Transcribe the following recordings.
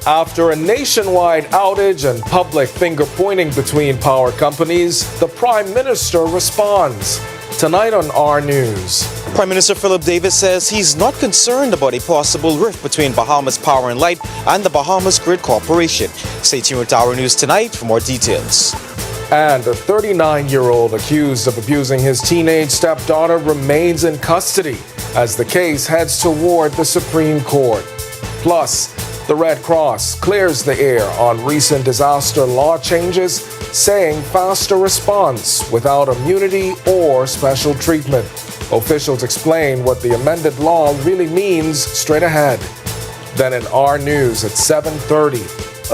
After a nationwide outage and public finger-pointing between power companies, the Prime Minister responds. Tonight on Our News. Prime Minister Philip Davis says he's not concerned about a possible rift between Bahamas Power and Light and the Bahamas Grid Corporation. Stay tuned with Our News tonight for more details. And a 39-year-old accused of abusing his teenage stepdaughter remains in custody as the case heads toward the Supreme Court. Plus, the Red Cross clears the air on recent disaster law changes, saying faster response without immunity or special treatment. Officials explain what the amended law really means straight ahead. Then in Our News at 7:30,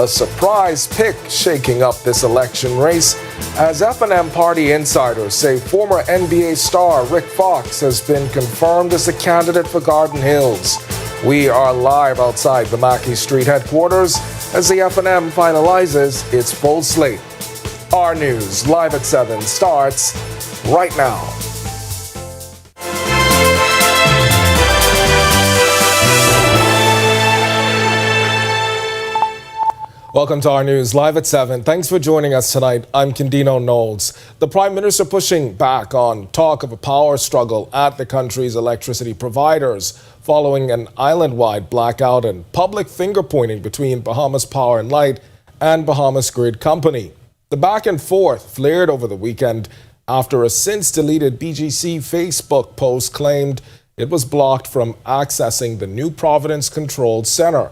a surprise pick shaking up this election race as F&M party insiders say former NBA star Rick Fox has been confirmed as the candidate for Garden Hills. We are live outside the Mackey Street headquarters as the F&M finalizes its full slate. Our News, live at 7, starts right now. Welcome to Our News, live at 7. Thanks for joining us tonight. I'm Candino Knowles. The Prime Minister pushing back on talk of a power struggle at the country's electricity providers following an island-wide blackout and public finger-pointing between Bahamas Power and Light and Bahamas Grid Company. The back and forth flared over the weekend after a since-deleted BGC Facebook post claimed it was blocked from accessing the New Providence Control Center.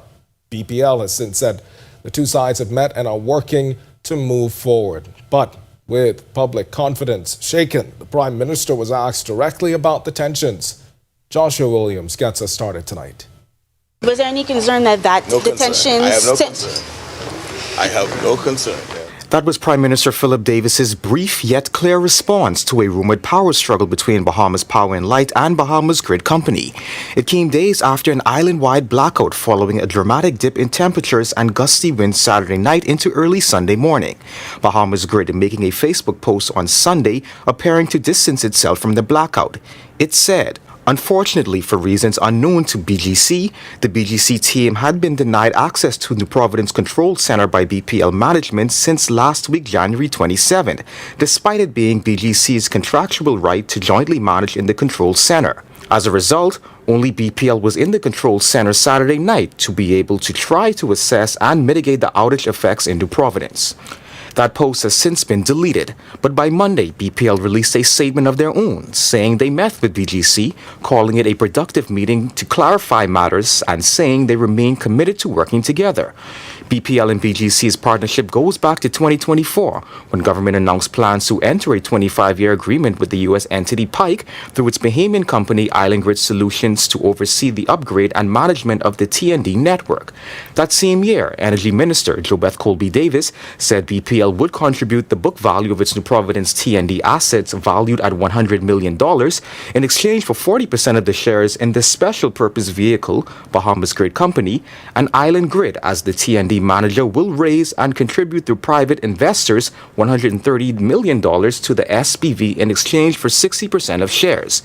BPL has since said the two sides have met and are working to move forward. But with public confidence shaken, the Prime Minister was asked directly about the tensions. Joshua Williams gets us started tonight. Was there any concern that the tensions... I have no concern. That was Prime Minister Philip Davis's brief yet clear response to a rumored power struggle between Bahamas Power and Light and Bahamas Grid Company. It came days after an island-wide blackout following a dramatic dip in temperatures and gusty winds Saturday night into early Sunday morning. Bahamas Grid making a Facebook post on Sunday appearing to distance itself from the blackout. It said, "Unfortunately, for reasons unknown to BGC, the BGC team had been denied access to the Providence Control Center by BPL management since last week, January 27th, despite it being BGC's contractual right to jointly manage in the control center. As a result, only BPL was in the control center Saturday night to be able to try to assess and mitigate the outage effects into Providence." That post has since been deleted, but by Monday, BPL released a statement of their own, saying they met with BGC, calling it a productive meeting to clarify matters and saying they remain committed to working together. BPL and BGC's partnership goes back to 2024, when government announced plans to enter a 25-year agreement with the U.S. entity Pike through its Bahamian company Island Grid Solutions to oversee the upgrade and management of the TND network. That same year, Energy Minister JoBeth Colby Davis said BPL would contribute the book value of its New Providence TND assets valued at $100 million in exchange for 40% of the shares in the special purpose vehicle, Bahamas Grid Company, and Island Grid as the TND manager will raise and contribute through private investors $130 million to the SPV in exchange for 60% of shares.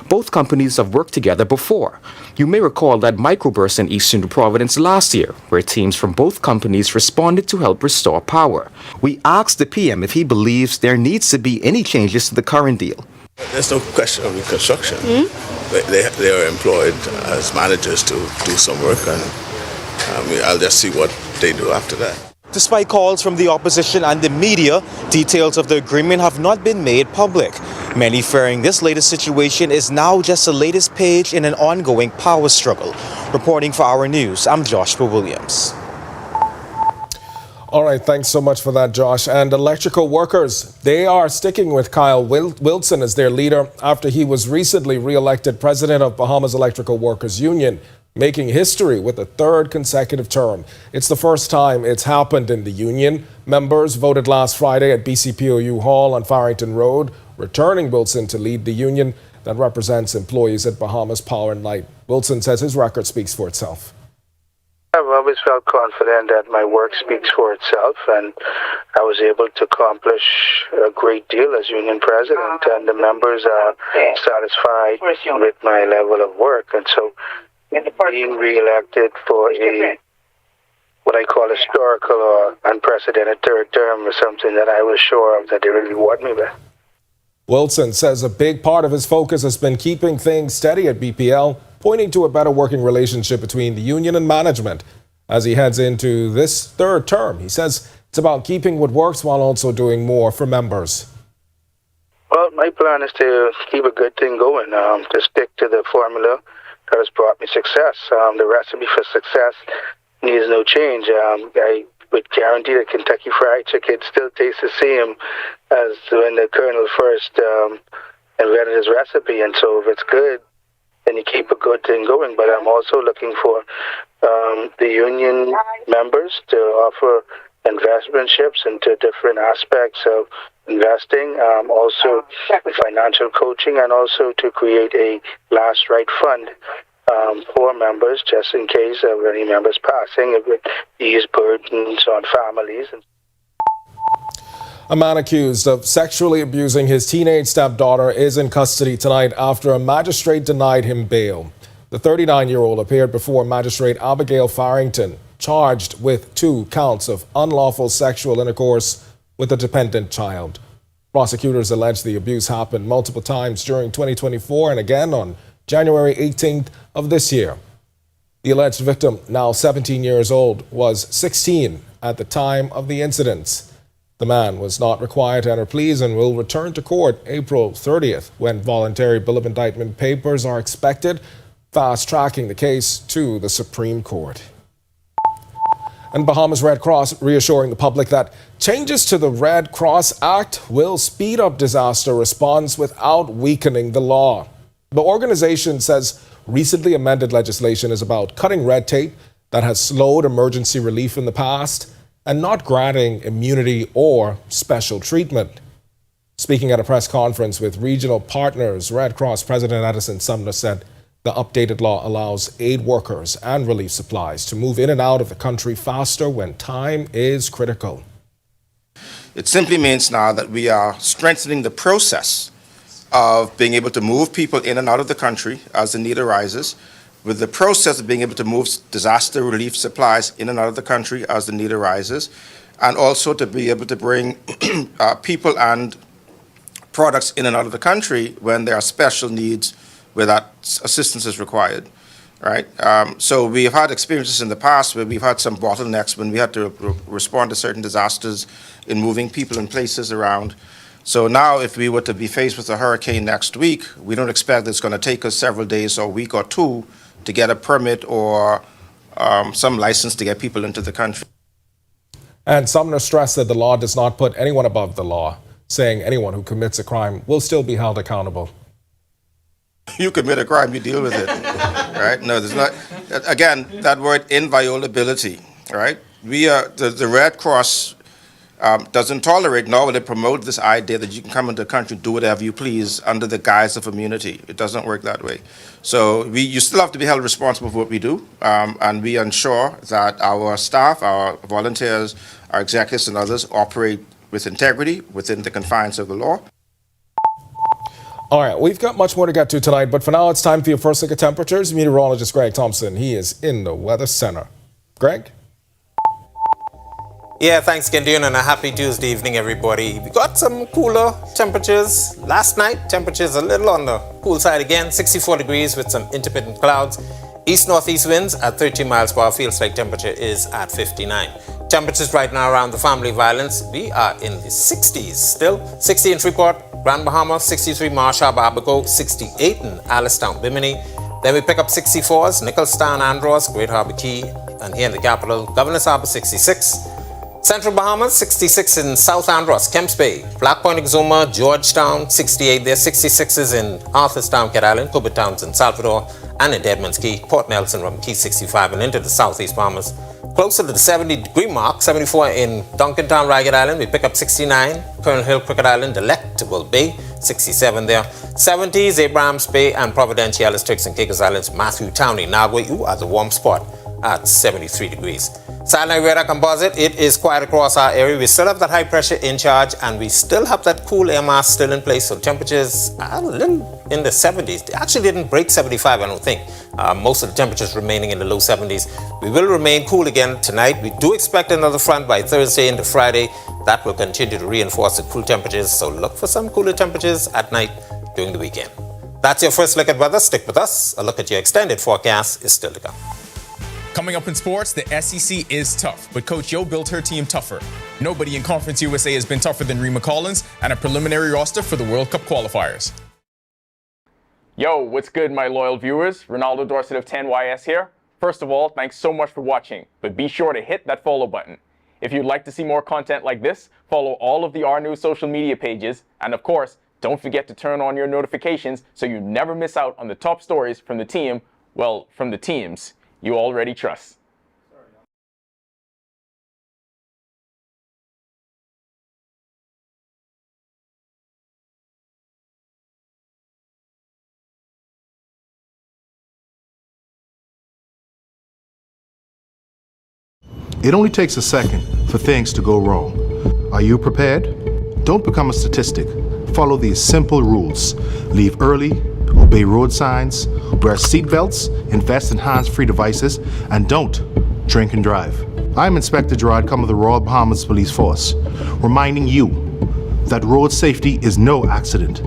Both companies have worked together before. You may recall that microburst in Eastern New Providence last year, where teams from both companies responded to help restore power. We asked the PM if he believes there needs to be any changes to the current deal. There's no question of reconstruction. They are employed as managers to do some work, and I'll just see what they do after that. Despite calls from the opposition and the media, details of the agreement have not been made public. Many fearing this latest situation is now just the latest page in an ongoing power struggle. Reporting for Our News, I'm Joshua Williams. All right, thanks so much for that, Josh. And electrical workers, they are sticking with Kyle Wilson as their leader after he was recently re-elected president of Bahamas Electrical Workers Union, making history with a third consecutive term. It's the first time it's happened in the union. Members voted last Friday at BCPOU Hall on Farrington Road, returning Wilson to lead the union that represents employees at Bahamas Power and Light. Wilson says his record speaks for itself. I've always felt confident that my work speaks for itself, and I was able to accomplish a great deal as union president, and the members are satisfied with my level of work. And so being re-elected for a what I call historical or unprecedented third term was something that I was sure of that they really want me with. Wilson says a big part of his focus has been keeping things steady at BPL, pointing to a better working relationship between the union and management as he heads into this third term. He says it's about keeping what works while also doing more for members. Well, my plan is to keep a good thing going, to stick to the formula that has brought me success. The recipe for success needs no change. I would guarantee that Kentucky Fried Chicken still tastes the same as when the Colonel first invented his recipe. And so if it's good, then you keep a good thing going. But I'm also looking for the union members to offer investmentships into different aspects of investing, also financial coaching, and also to create a last right fund for members, just in case of any members passing. It would ease burdens on families. A man accused of sexually abusing his teenage stepdaughter is in custody tonight after a magistrate denied him bail. The 39-year-old appeared before Magistrate Abigail Farrington, charged with 2 counts of unlawful sexual intercourse with a dependent child. Prosecutors allege the abuse happened multiple times during 2024 and again on January 18th of this year. The alleged victim, now 17 years old, was 16 at the time of the incidents. The man was not required to enter pleas and will return to court April 30th when voluntary bill of indictment papers are expected, fast-tracking the case to the Supreme Court. And Bahamas Red Cross reassuring the public that changes to the Red Cross Act will speed up disaster response without weakening the law. The organization says recently amended legislation is about cutting red tape that has slowed emergency relief in the past and not granting immunity or special treatment. Speaking at a press conference with regional partners, Red Cross President Edison Sumner said the updated law allows aid workers and relief supplies to move in and out of the country faster when time is critical. It simply means now that we are strengthening the process of being able to move people in and out of the country as the need arises, with the process of being able to move disaster relief supplies in and out of the country as the need arises, and also to be able to bring people and products in and out of the country when there are special needs where that assistance is required, right? So we've had experiences in the past where we've had some bottlenecks when we had to respond to certain disasters in moving people and places around. So now if we were to be faced with a hurricane next week, we don't expect it's going to take us several days or a week or 2 to get a permit or some license to get people into the country. And Sumner stressed that the law does not put anyone above the law, saying anyone who commits a crime will still be held accountable. You commit a crime, you deal with it, right? No, there's not. Again, that word inviolability, right? We are the Red Cross doesn't tolerate, nor will it promote this idea that you can come into the country, do whatever you please under the guise of immunity. It doesn't work that way. So you still have to be held responsible for what we do, and we ensure that our staff, our volunteers, our executives and others operate with integrity within the confines of the law. All right, we've got much more to get to tonight, but for now it's time for your first look at temperatures. Meteorologist Greg Thompson, he is in the Weather Center. Greg? Yeah, thanks, Gendun, and a happy Tuesday evening, everybody. We got some cooler temperatures. Last night, temperatures a little on the cool side again, 64 degrees with some intermittent clouds. East-northeast winds at 13 miles per hour. Feels like temperature is at 59. Temperatures right now around the family violence, we are in the 60s still. 60 in Freeport, Grand Bahama, 63 Marsh Harbor, Abaco, 68 in Alistown, Bimini. Then we pick up 64s, Nicholstown, Andros, Great Harbor Key, and here in the capital, Governor's Harbor, 66. Central Bahamas, 66 in South Andros, Kemps Bay, Black Point, Exuma, Georgetown, 68 there, 66s in Arthurstown, Cat Island, Cuba Townsend, Salvador, and in Deadman's Key, Port Nelson, Rum Key, 65, and into the Southeast Bahamas. Closer to the 70-degree mark, 74 in Duncantown, Ragged Island, we pick up 69, Colonel Hill, Cricket Island, Delectable Bay, 67 there. 70s, Abrahams Bay and Providenciales, Turks and Caicos Islands, Matthew Townley, Nagua, you are the warm spot at 73 degrees. Silent weather composite, it is quiet across our area. We still have that high pressure in charge and we still have that cool air mass still in place. So temperatures are a little in the 70s. They actually didn't break 75, I don't think. Most of the temperatures remaining in the low 70s. We will remain cool again tonight. We do expect another front by Thursday into Friday. That will continue to reinforce the cool temperatures. So look for some cooler temperatures at night during the weekend. That's your first look at weather. Stick with us. A look at your extended forecast is still to come. Coming up in sports, the SEC is tough, but Coach Yo built her team tougher. Nobody in Conference USA has been tougher than Rima Collins and a preliminary roster for the World Cup qualifiers. Yo, what's good, my loyal viewers? Ronaldo Dorset of 10YS here. First of all, thanks so much for watching, but be sure to hit that follow button. If you'd like to see more content like this, follow all of the R News social media pages, and of course, don't forget to turn on your notifications so you never miss out on the top stories from the team, well, from the teams you already trust. It only takes a second for things to go wrong. Are you prepared? Don't become a statistic. Follow these simple rules. Leave early, obey road signs, wear seatbelts, invest in hands-free devices, and don't drink and drive. I'm Inspector Gerard Cum of the Royal Bahamas Police Force, reminding you that road safety is no accident.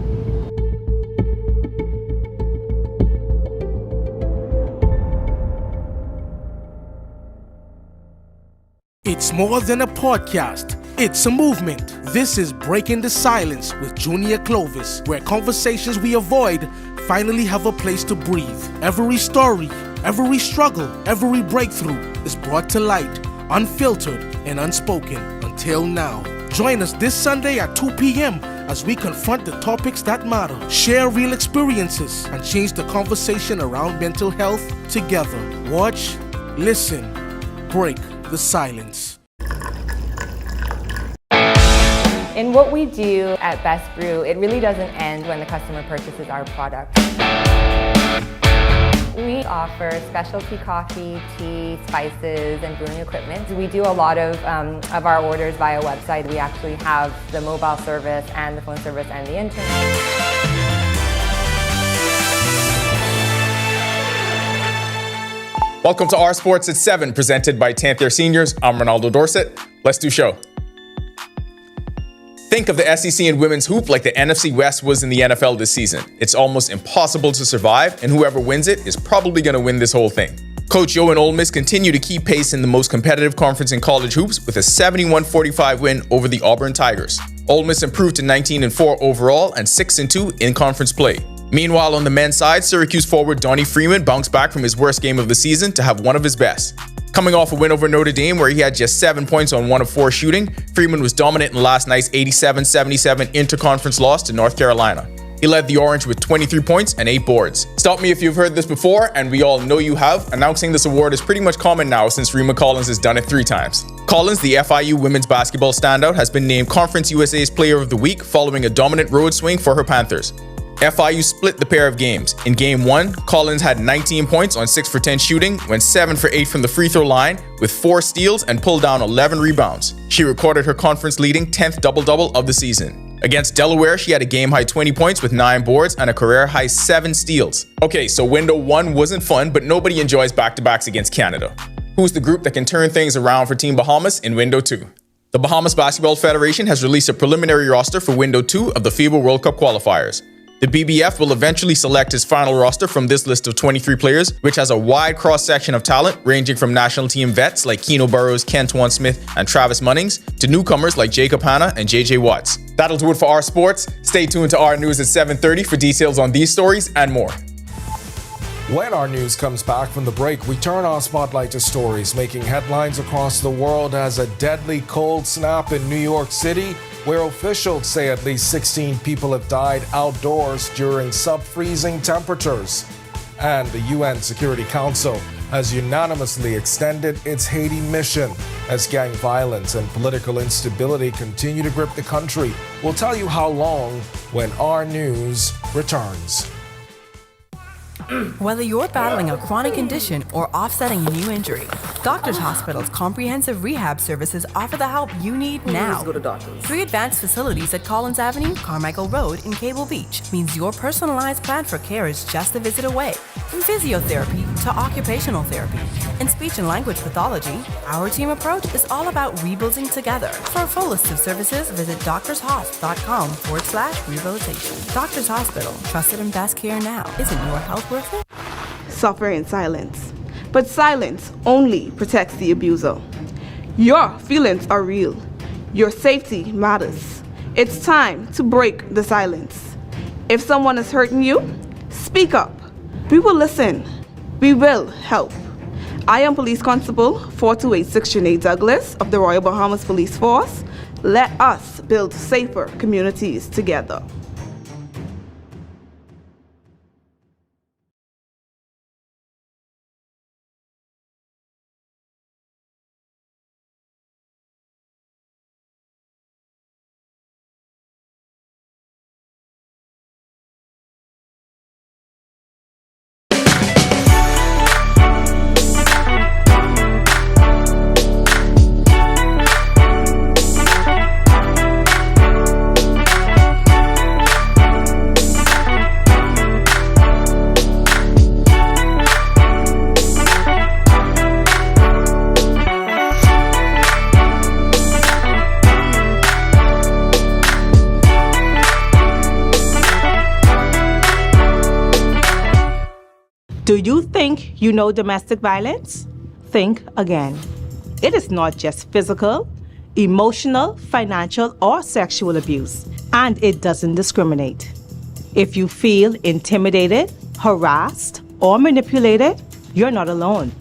It's more than a podcast. It's a movement. This is Breaking the Silence with Junior Clovis, where conversations we avoid finally have a place to breathe. Every story, every struggle, every breakthrough is brought to light, unfiltered and unspoken until now. Join us this Sunday at 2 p.m. as we confront the topics that matter, share real experiences, and change the conversation around mental health together. Watch, listen, break the silence. In what we do at Best Brew, it really doesn't end when the customer purchases our product. We offer specialty coffee, tea, spices, and brewing equipment. We do a lot of our orders via website. We actually have the mobile service and the phone service and the internet. Welcome to Our Sports at 7, presented by 10th Year Seniors. I'm Ronaldo Dorset. Let's do show. Think of the SEC in women's hoop like the NFC West was in the NFL this season. It's almost impossible to survive, and whoever wins it is probably going to win this whole thing. Coach Yo and Ole Miss continue to keep pace in the most competitive conference in college hoops with a 71-45 win over the Auburn Tigers. Ole Miss improved to 19-4 overall and 6-2 in conference play. Meanwhile, on the men's side, Syracuse forward Donnie Freeman bounced back from his worst game of the season to have one of his best. Coming off a win over Notre Dame where he had just 7 points on 1 of 4 shooting, Freeman was dominant in last night's 87-77 interconference loss to North Carolina. He led the Orange with 23 points and 8 boards. Stop me if you've heard this before, and we all know you have. Announcing this award is pretty much common now since Rima Collins has done it 3 times. Collins, the FIU women's basketball standout, has been named Conference USA's Player of the Week following a dominant road swing for her Panthers. FIU split the pair of games. In Game 1, Collins had 19 points on 6 for 10 shooting, went 7 for 8 from the free throw line, with 4 steals and pulled down 11 rebounds. She recorded her conference-leading 10th double-double of the season. Against Delaware, she had a game-high 20 points with 9 boards and a career-high 7 steals. Okay, so Window 1 wasn't fun, but nobody enjoys back-to-backs against Canada. Who's the group that can turn things around for Team Bahamas in Window 2? The Bahamas Basketball Federation has released a preliminary roster for Window 2 of the FIBA World Cup qualifiers. The BBF will eventually select his final roster from this list of 23 players, which has a wide cross-section of talent ranging from national team vets like Keno Burrows, Kentuan Smith, and Travis Munnings, to newcomers like Jacob Hanna and JJ Watts. That'll do it for Our Sports. Stay tuned to Our News at 7:30 for details on these stories and more. When our news comes back from the break, we turn our spotlight to stories making headlines across the world as a deadly cold snap in New York City, where officials say at least 16 people have died outdoors during sub-freezing temperatures. And the UN Security Council has unanimously extended its Haiti mission. as gang violence and political instability continue to grip the country. We'll tell you how long when our news returns. Whether you're battling a chronic condition or offsetting a new injury, Doctors Hospital's comprehensive rehab services offer the help you need now. Go to doctors. 3 advanced facilities at Collins Avenue, Carmichael Road, and Cable Beach means your personalized plan for care is just a visit away. From physiotherapy to occupational therapy and speech and language pathology, our team approach is all about rebuilding together. For a full list of services, visit doctorshosp.com/rehabilitation. Doctors Hospital, trusted and best care now. Isn't your health worth it? Suffer in silence. But silence only protects the abuser. Your feelings are real. Your safety matters. It's time to break the silence. If someone is hurting you, speak up. We will listen. We will help. I am Police Constable 4286 Sinead Douglas of the Royal Bahamas Police Force. Let us build safer communities together. Do you think you know domestic violence? Think again. It is not just physical, emotional, financial, or sexual abuse, and it doesn't discriminate. If you feel intimidated, harassed, or manipulated, you're not alone.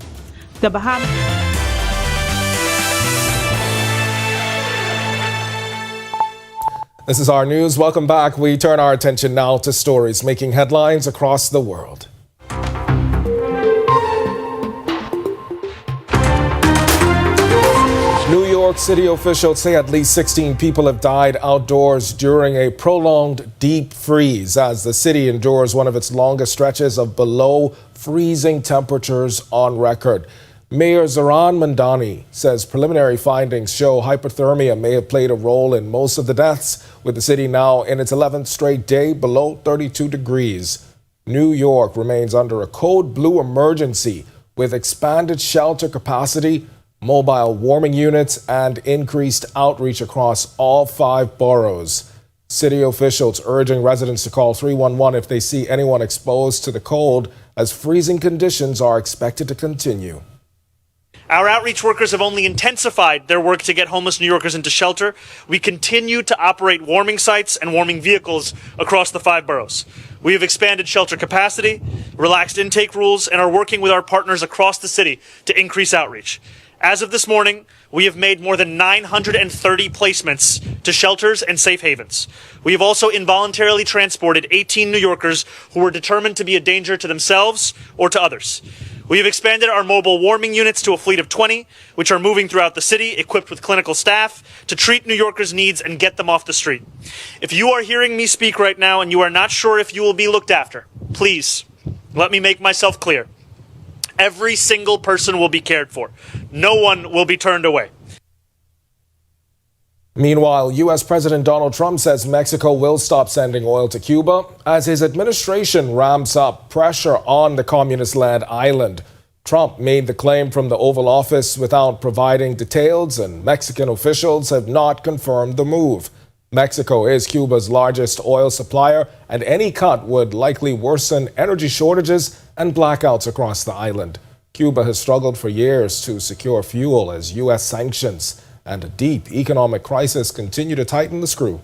The Bahamas. This is our news. Welcome back. We turn our attention now to stories making headlines across the world. New York City officials say at least 16 people have died outdoors during a prolonged deep freeze as the city endures one of its longest stretches of below freezing temperatures on record. Mayor Zoran Mandani says preliminary findings show hypothermia may have played a role in most of the deaths, with the city now in its 11th straight day below 32 degrees. New York remains under a code blue emergency with expanded shelter capacity, mobile warming units, and increased outreach across all 5 boroughs. City officials urging residents to call 311 if they see anyone exposed to the cold, as freezing conditions are expected to continue. Our outreach workers have only intensified their work to get homeless New Yorkers into shelter. We continue to operate warming sites and warming vehicles across the 5 boroughs. We have expanded shelter capacity, relaxed intake rules, and are working with our partners across the city to increase outreach. As of this morning, we have made more than 930 placements to shelters and safe havens. We have also involuntarily transported 18 New Yorkers who were determined to be a danger to themselves or to others. We have expanded our mobile warming units to a fleet of 20, which are moving throughout the city, equipped with clinical staff to treat New Yorkers' needs and get them off the street. If you are hearing me speak right now and you are not sure if you will be looked after, please let me make myself clear. Every single person will be cared for. No one will be turned away. Meanwhile, U.S. President Donald Trump says Mexico will stop sending oil to Cuba as his administration ramps up pressure on the communist-led island. Trump made the claim from the Oval Office without providing details, and Mexican officials have not confirmed the move. Mexico is Cuba's largest oil supplier, and any cut would likely worsen energy shortages and blackouts across the island. Cuba has struggled for years to secure fuel as U.S. sanctions and a deep economic crisis continue to tighten the screw.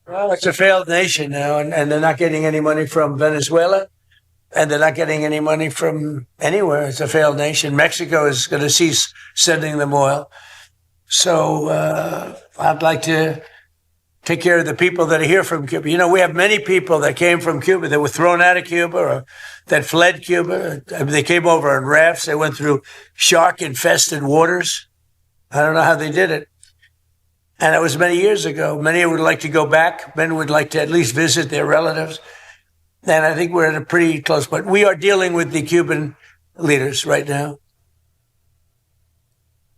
Well, it's a failed nation now, and they're not getting any money from Venezuela, and they're not getting any money from anywhere. It's a failed nation. Mexico is going to cease sending them oil. So I'd like to take care of the people that are here from Cuba. You know, we have many people that came from Cuba that were thrown out of Cuba or that fled Cuba. I mean, they came over on rafts. They went through shark-infested waters. I don't know how they did it. And it was many years ago. Many would like to go back. Many would like to at least visit their relatives. And I think we're at a pretty close point. We are dealing with the Cuban leaders right now.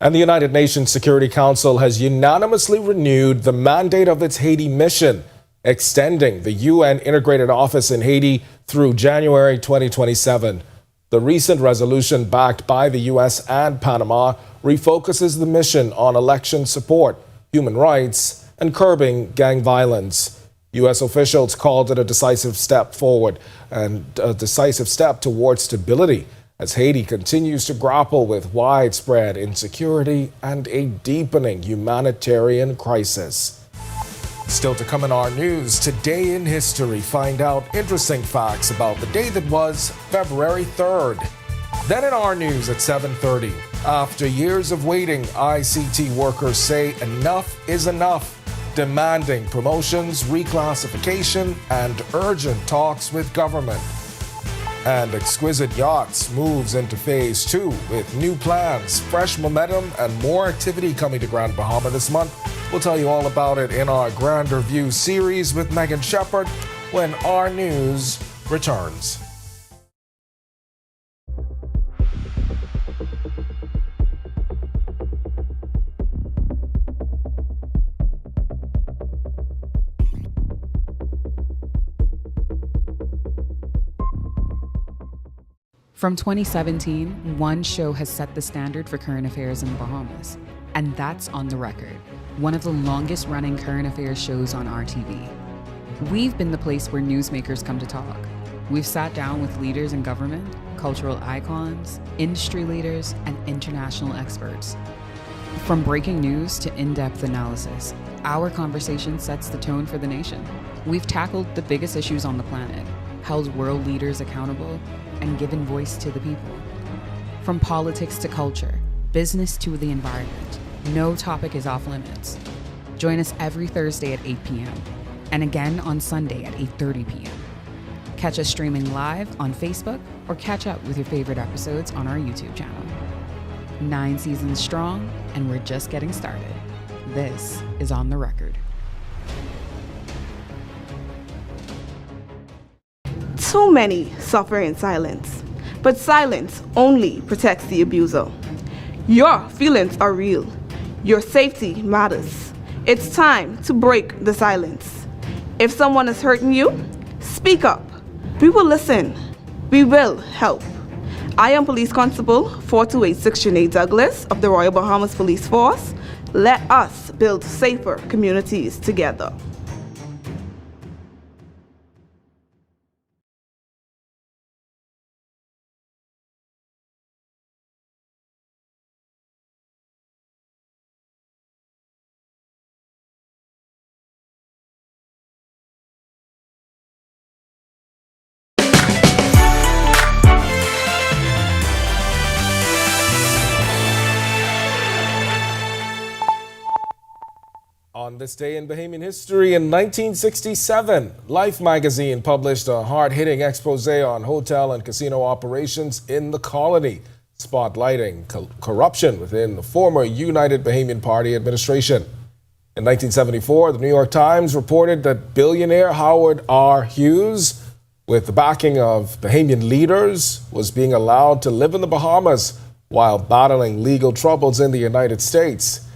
And the United Nations Security Council has unanimously renewed the mandate of its Haiti mission, extending the UN Integrated Office in Haiti through January 2027. The recent resolution, backed by the U.S. and Panama, refocuses the mission on election support, human rights, and curbing gang violence. U.S. officials called it a decisive step forward and a decisive step towards stability as Haiti continues to grapple with widespread insecurity and a deepening humanitarian crisis. Still to come in our news, today in history, find out interesting facts about the day that was February 3rd. Then in our news at 7:30, after years of waiting, ICT workers say enough is enough, demanding promotions, reclassification, and urgent talks with government. And Exquisite Yachts moves into phase 2 with new plans, fresh momentum, and more activity coming to Grand Bahama this month. We'll tell you all about it in our Grander View series with Megan Shepard when our news returns. From 2017, one show has set the standard for current affairs in the Bahamas, and that's On the Record, one of the longest running current affairs shows on RTV. We've been the place where newsmakers come to talk. We've sat down with leaders in government, cultural icons, industry leaders, and international experts. From breaking news to in-depth analysis, our conversation sets the tone for the nation. We've tackled the biggest issues on the planet, held world leaders accountable, and given voice to the people. From politics to culture, business to the environment, no topic is off limits. Join us every Thursday at 8 p.m. and again on Sunday at 8:30 p.m. Catch us streaming live on Facebook or catch up with your favorite episodes on our YouTube channel. 9 seasons strong, and we're just getting started. This is On the Record. Too many suffer in silence, but silence only protects the abuser. Your feelings are real. Your safety matters. It's time to break the silence. If someone is hurting you, speak up. We will listen. We will help. I am Police Constable 4286 Sinead Douglas of the Royal Bahamas Police Force. Let us build safer communities together. On this day in Bahamian history, in 1967, Life magazine published a hard-hitting expose on hotel and casino operations in the colony, spotlighting corruption within the former United Bahamian Party administration. In 1974, the New York Times reported that billionaire Howard R. Hughes, with the backing of Bahamian leaders, was being allowed to live in the Bahamas while battling legal troubles in the United States.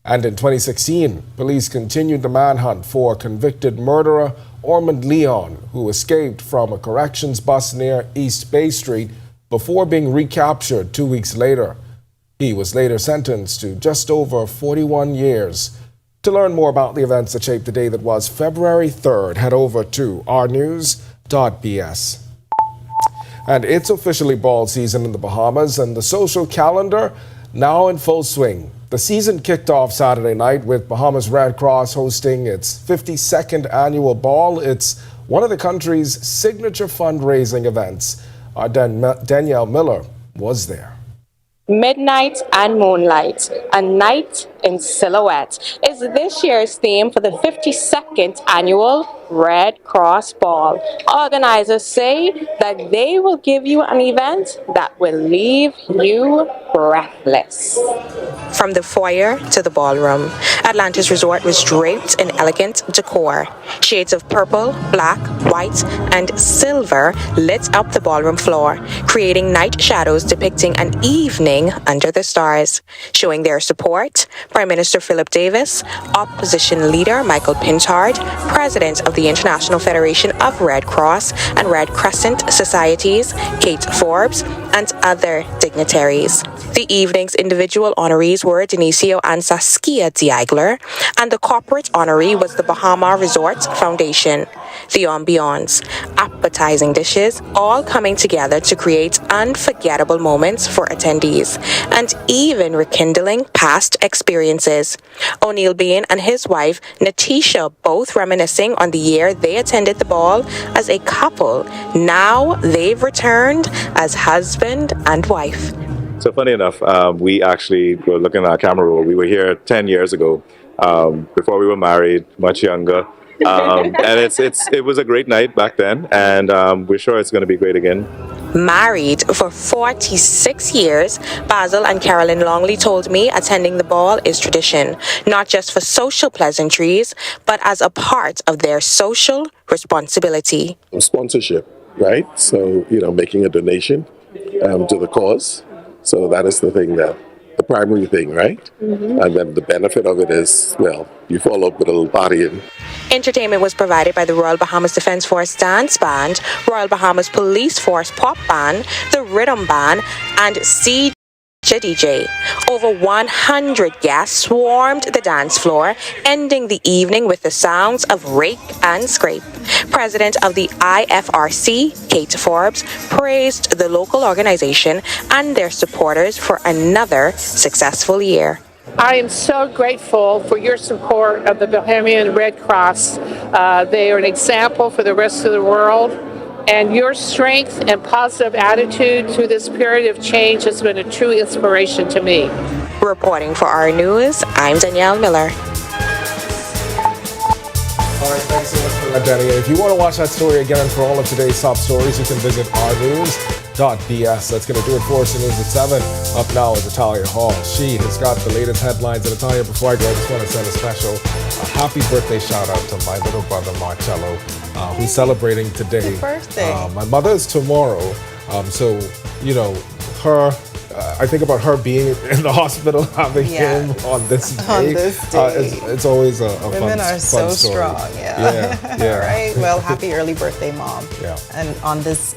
And in 2016, police continued the manhunt for convicted murderer Ormond Leon, who escaped from a corrections bus near East Bay Street before being recaptured 2 weeks later. He was later sentenced to just over 41 years. To learn more about the events that shaped the day that was February 3rd, head over to rnews.bs. And it's officially ball season in the Bahamas, and the social calendar now in full swing. The season kicked off Saturday night with Bahamas Red Cross hosting its 52nd annual ball. It's one of the country's signature fundraising events. Our Danielle Miller was there. Midnight and Moonlight, a night in silhouette, is this year's theme for the 52nd annual Red Cross Ball. Organizers say that they will give you an event that will leave you breathless. From the foyer to the ballroom, Atlantis Resort was draped in elegant decor. Shades of purple, black, white, and silver lit up the ballroom floor, creating night shadows depicting an evening under the stars. Showing their support, Prime Minister Philip Davis, Opposition Leader Michael Pintard, President of the International Federation of Red Cross and Red Crescent Societies, Kate Forbes, and other dignitaries. The evening's individual honorees were Denisio and Saskia Diagler, and the corporate honoree was the Bahama Resort Foundation. The ambiance, appetizing dishes, all coming together to create unforgettable moments for attendees, and even rekindling past experiences. O'Neill Bain and his wife, Natisha, both reminiscing on the year they attended the ball as a couple. Now they've returned as husband and wife. So funny enough, we actually were looking at our camera roll. We were here 10 years ago, before we were married, much younger. And it was a great night back then, and we're sure it's going to be great again. Married for 46 years, Basil and Carolyn Longley told me attending the ball is tradition, not just for social pleasantries, but as a part of their social responsibility. Sponsorship, right? So, making a donation to the cause. So that is the primary thing, right? Mm-hmm. And then the benefit of it is, you follow up with a little party. Entertainment was provided by the Royal Bahamas Defence Force Dance Band, Royal Bahamas Police Force Pop Band, the Rhythm Band, and DJ. Over 100 guests swarmed the dance floor, ending the evening with the sounds of rake and scrape. President of the IFRC, Kate Forbes, praised the local organization and their supporters for another successful year. I am so grateful for your support of the Bahamian Red Cross. They are an example for the rest of the world. And your strength and positive attitude through this period of change has been a true inspiration to me. Reporting for our news, I'm Danielle Miller. All right, thanks so much for that, Danny. If you want to watch that story again and for all of today's top stories, you can visit ournews.bs. That's going to do it for us in News at 7. Up now is Natalia Hall. She has got the latest headlines. And Natalia, before I go, I just want to send a special happy birthday shout out to my little brother, Marcello, who's celebrating today. Happy birthday. My mother is tomorrow. So, her... I think about her being in the hospital having him on this day. On this day. It's always a Women fun, are so story. strong, Yeah. Right? Well, happy early birthday, Mom. Yeah. And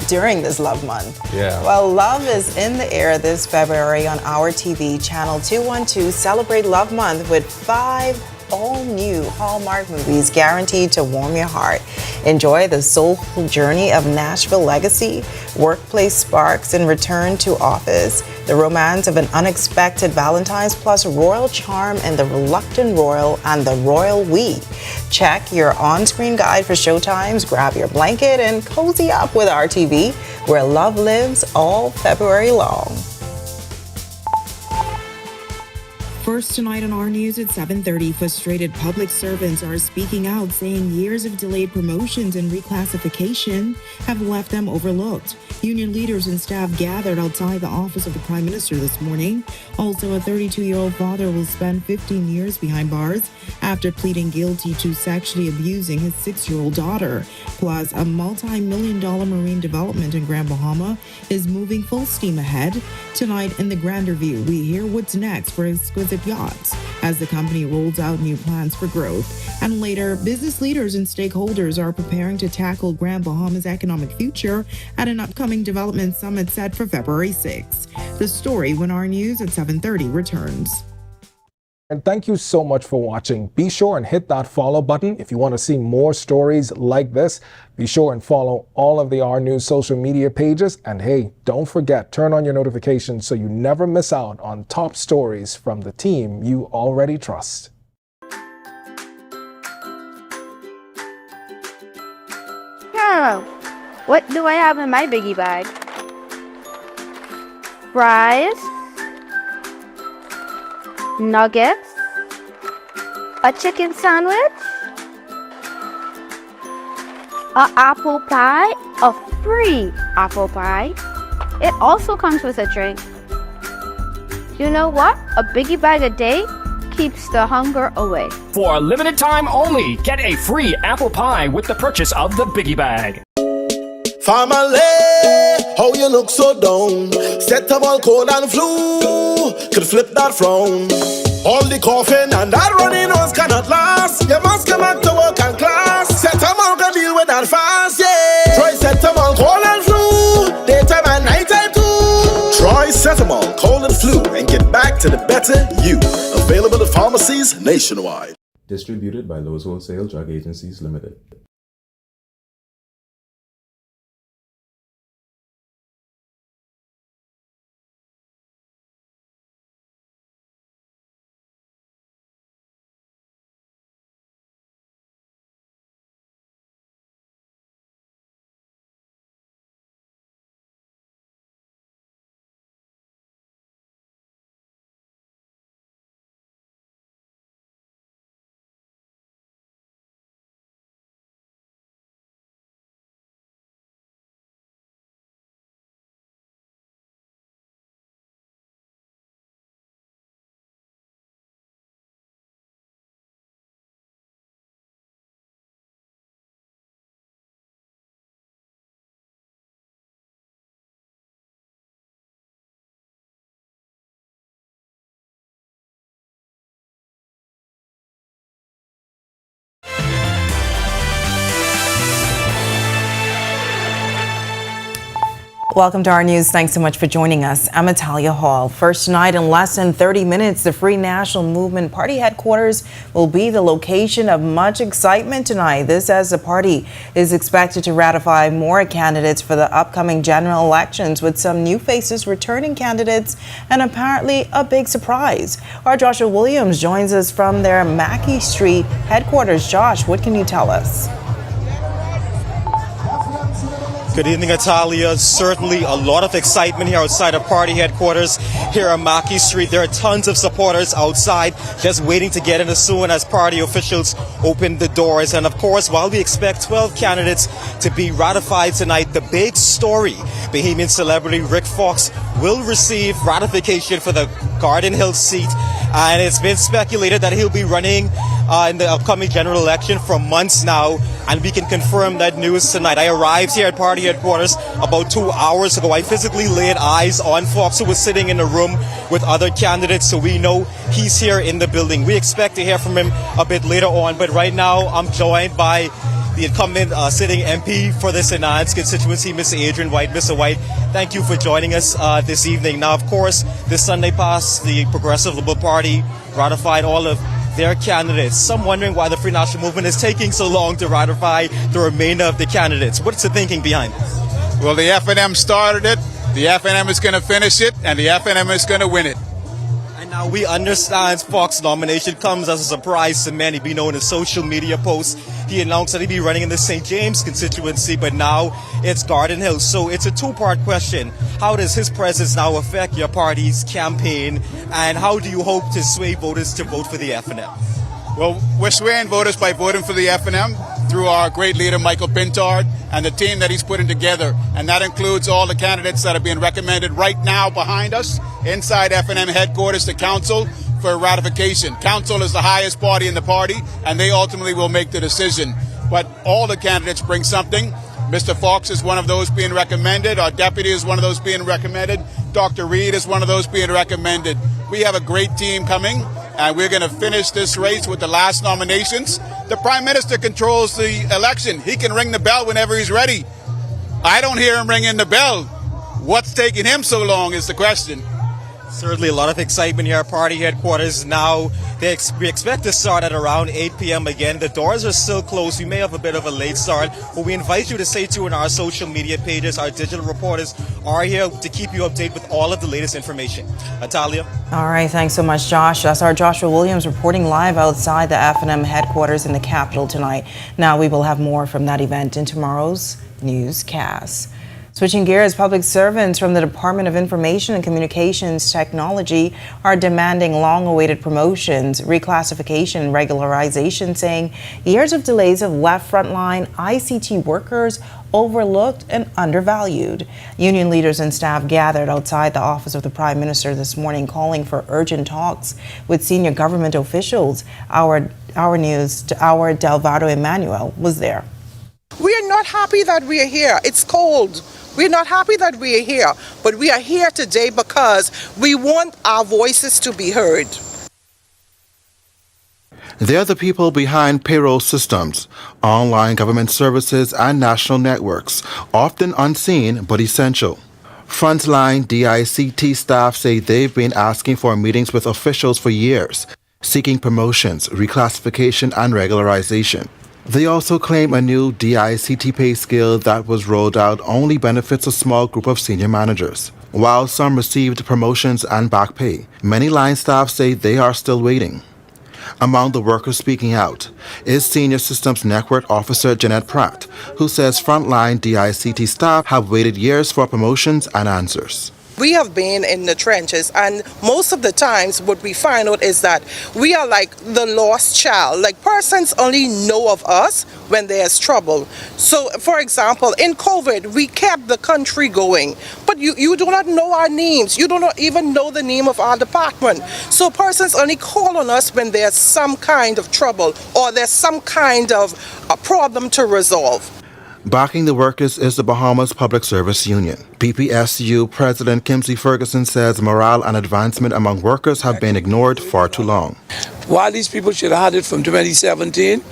during this Love Month. Yeah. Well, Love is in the air this February on Our TV, Channel 212. Celebrate Love Month with 5 all-new Hallmark movies guaranteed to warm your heart. Enjoy the soulful journey of Nashville legacy, workplace sparks, and return to office. The romance of an unexpected Valentine's plus royal charm and the reluctant royal and the royal we. Check your on-screen guide for showtimes, grab your blanket, and cozy up with RTV, where love lives all February long. First tonight on our news at 7:30, frustrated public servants are speaking out, saying years of delayed promotions and reclassification have left them overlooked. Union leaders and staff gathered outside the office of the Prime Minister this morning. Also, a 32-year-old father will spend 15 years behind bars after pleading guilty to sexually abusing his 6-year-old daughter. Plus, a multi-million-dollar marine development in Grand Bahama is moving full steam ahead. Tonight in the Grand Review, we hear what's next for Exquisite Yachts as the company rolls out new plans for growth. And later, business leaders and stakeholders are preparing to tackle Grand Bahama's economic future at an upcoming development summit set for February 6th. The story when our news at 7:30 returns. And thank you so much for watching. Be sure and hit that follow button if you want to see more stories like this. Be sure and follow all of the Our News social media pages. And hey, don't forget, turn on your notifications so you never miss out on top stories from the team you already trust. Carol, what do I have in my biggie bag? Fries, nuggets, a chicken sandwich, an apple pie, a free apple pie. It also comes with a drink. You know what? A biggie bag a day keeps the hunger away. For a limited time only, get a free apple pie with the purchase of the Biggie Bag. Family, how you look so down? Set up all cold and flu, could flip that frown. All the coughing and that runny nose cannot last. You must come back to work and class. Set them all can deal with that fast, yeah. Try set them all cold and flu, daytime and nighttime too. Try Setamol, cold and flu, and get back to the better you. Available at pharmacies nationwide. Distributed by Lowe's Wholesale Drug Agencies Limited. Welcome to our news. Thanks so much for joining us. I'm Natalia Hall. First tonight, in less than 30 minutes, the Free National Movement party headquarters will be the location of much excitement tonight. This as the party is expected to ratify more candidates for the upcoming general elections, with some new faces returning candidates and apparently a big surprise. Our Joshua Williams joins us from their Mackey Street headquarters. Josh, what can you tell us? Good evening, Natalia. Certainly a lot of excitement here outside of party headquarters here on Mackey Street. There are tons of supporters outside just waiting to get in as soon as party officials open the doors. And of course, while we expect 12 candidates to be ratified tonight, the big story, Bahamian celebrity Rick Fox will receive ratification for the Garden Hill seat. And it's been speculated that he'll be running in the upcoming general election for months now, and we can confirm that news tonight. I arrived here at party headquarters about 2 hours ago. I physically laid eyes on Fox, who was sitting in a room with other candidates, so we know he's here in the building. We expect to hear from him a bit later on, but right now I'm joined by the incumbent sitting MP for this enhanced constituency, Mr. Adrian White. Mr. White, thank you for joining us this evening. Now, of course, this Sunday past, the Progressive Liberal Party ratified all of their candidates. Some wondering why the Free National Movement is taking so long to ratify the remainder of the candidates. What's the thinking behind this? Well, the FNM started it, the FNM is going to finish it, and the FNM is going to win it. And now we understand Fox's nomination comes as a surprise to many. We know in a social media post, he announced that he'd be running in the St. James constituency, but now it's Garden Hill. So it's a two-part question. How does his presence now affect your party's campaign, and how do you hope to sway voters to vote for the FNM? Well, we're swaying voters by voting for the FNM through our great leader, Michael Pintard, and the team that he's putting together. And that includes all the candidates that are being recommended right now behind us, inside FNM headquarters to council for ratification. Council is the highest body in the party, and they ultimately will make the decision. But all the candidates bring something. Mr. Fox is one of those being recommended. Our deputy is one of those being recommended. Dr. Reed is one of those being recommended. We have a great team coming, and we're going to finish this race with the last nominations. The Prime Minister controls the election. He can ring the bell whenever he's ready. I don't hear him ringing the bell. What's taking him so long is the question. Certainly a lot of excitement here at party headquarters. Now, we expect to start at around 8 p.m. again. The doors are still closed. We may have a bit of a late start, but we invite you to stay tuned on our social media pages. Our digital reporters are here to keep you updated with all of the latest information. Natalia? All right, thanks so much, Josh. That's our Joshua Williams reporting live outside the FNM headquarters in the capital tonight. Now we will have more from that event in tomorrow's newscast. Switching gears, public servants from the Department of Information and Communications Technology are demanding long-awaited promotions, reclassification, and regularization, saying years of delays have left frontline ICT workers overlooked and undervalued. Union leaders and staff gathered outside the office of the Prime Minister this morning, calling for urgent talks with senior government officials. Our Delvado Emmanuel was there. We are not happy that we are here. It's cold. We're not happy that we are here, but we are here today because we want our voices to be heard. They're the people behind payroll systems, online government services, and national networks, often unseen but essential. Frontline DICT staff say they've been asking for meetings with officials for years, seeking promotions, reclassification, and regularization. They also claim a new DICT pay scale that was rolled out only benefits a small group of senior managers. While some received promotions and back pay, many line staff say they are still waiting. Among the workers speaking out is Senior Systems Network Officer Jeanette Pratt, who says frontline DICT staff have waited years for promotions and answers. We have been in the trenches, and most of the times what we find out is that we are like the lost child. Like, persons only know of us when there's trouble. So, for example, in COVID, we kept the country going, but you do not know our names. You do not even know the name of our department. So persons only call on us when there's some kind of trouble or there's some kind of a problem to resolve. Backing the workers is the Bahamas Public Service Union. PPSU President Kimsey Ferguson says morale and advancement among workers have been ignored far too long. While these people should have had it from 2017,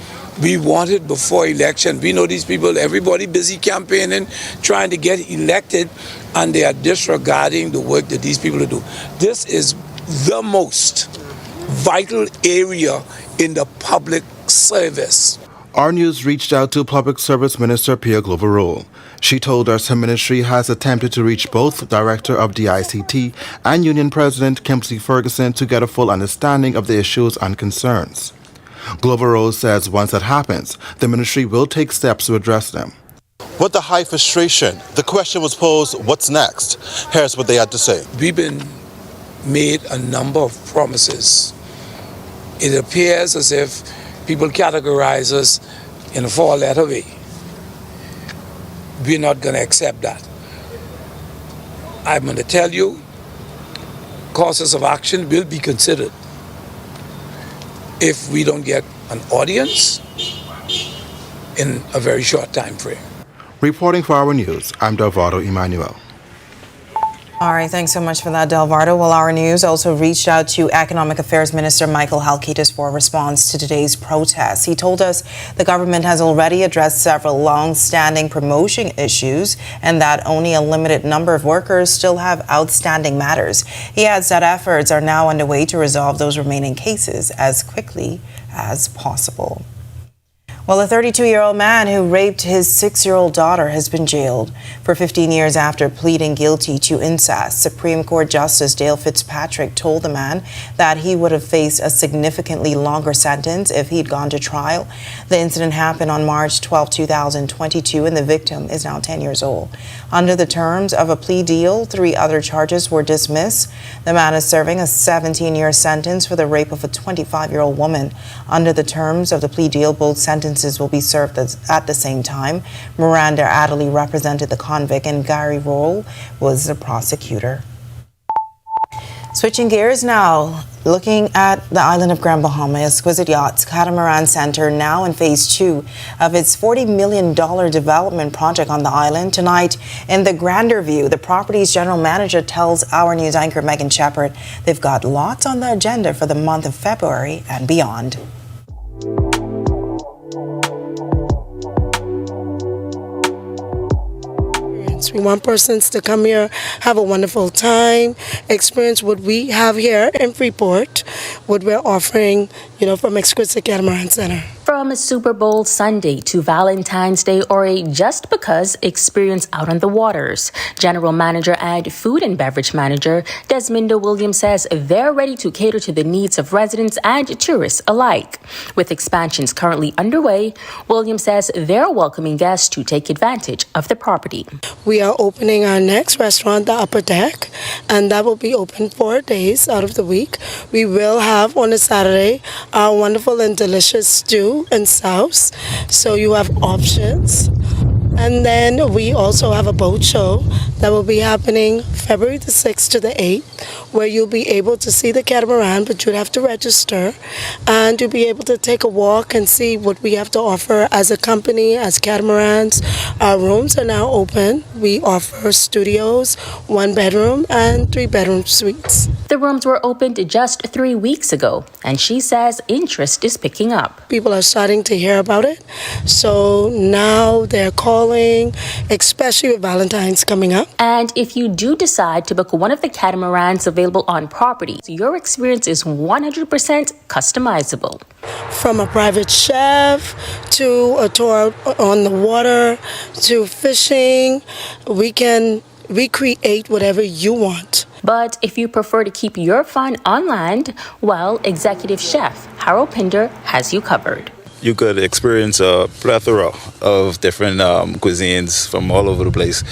we want it before election. We know these people, everybody busy campaigning, trying to get elected, and they are disregarding the work that these people do. This is the most vital area in the public service. Our News reached out to Public Service Minister Pia Glover-Roll. She told us her ministry has attempted to reach both Director of DICT and Union President Kimsey Ferguson to get a full understanding of the issues and concerns. Glover-Roll says once that happens, the ministry will take steps to address them. With the high frustration, the question was posed, what's next? Here's what they had to say. We've been made a number of promises. It appears as if people categorize us in a four-letter way. We're not going to accept that. I'm going to tell you, courses of action will be considered if we don't get an audience in a very short time frame. Reporting for Our News, I'm Delvado Emmanuel. All right, thanks so much for that, Delvado. Well, Our News also reached out to Economic Affairs Minister Michael Halkitis for a response to today's protests. He told us the government has already addressed several long-standing promotion issues and that only a limited number of workers still have outstanding matters. He adds that efforts are now underway to resolve those remaining cases as quickly as possible. Well, a 32-year-old man who raped his 6-year-old daughter has been jailed for 15 years after pleading guilty to incest. Supreme Court Justice Dale Fitzpatrick told the man that he would have faced a significantly longer sentence if he'd gone to trial. The incident happened on March 12, 2022, and the victim is now 10 years old. Under the terms of a plea deal, 3 other charges were dismissed. The man is serving a 17-year sentence for the rape of a 25-year-old woman. Under the terms of the plea deal, both sentences will be served at the same time. Miranda Adderley represented the convict and Gary Roll was the prosecutor. Switching gears now, looking at the island of Grand Bahama, Exquisite Yachts Catamaran Center now in phase 2 of its $40 million development project on the island. Tonight in the Grander View, the property's general manager tells Our News anchor Megan Shepard they've got lots on the agenda for the month of February and beyond. We want persons to come here, have a wonderful time, experience what we have here in Freeport, what we're offering, from Exquisite Catamaran Center. From a Super Bowl Sunday to Valentine's Day or a just because experience out on the waters, General Manager and Food and Beverage Manager Desminda Williams says they're ready to cater to the needs of residents and tourists alike. With expansions currently underway, Williams says they're welcoming guests to take advantage of the property. We are opening our next restaurant, the Upper Deck, and that will be open 4 days out of the week. We will have on a Saturday our wonderful and delicious stew and sauce, so you have options. And then we also have a boat show that will be happening February the 6th to the 8th, where you'll be able to see the catamaran, but you'd have to register, and you'll be able to take a walk and see what we have to offer as a company, as catamarans. Our rooms are now open. We offer studios, 1-bedroom and 3-bedroom suites. The rooms were opened just 3 weeks ago, and she says interest is picking up. People are starting to hear about it, so now they're calling, especially with Valentine's coming up. And if you do decide to book one of the catamarans available on property, your experience is 100% customizable. From a private chef to a tour on the water to fishing, we can recreate whatever you want. But if you prefer to keep your fun on land, well, Executive Chef Harold Pinder has you covered. You could experience a plethora of different cuisines from all over the place.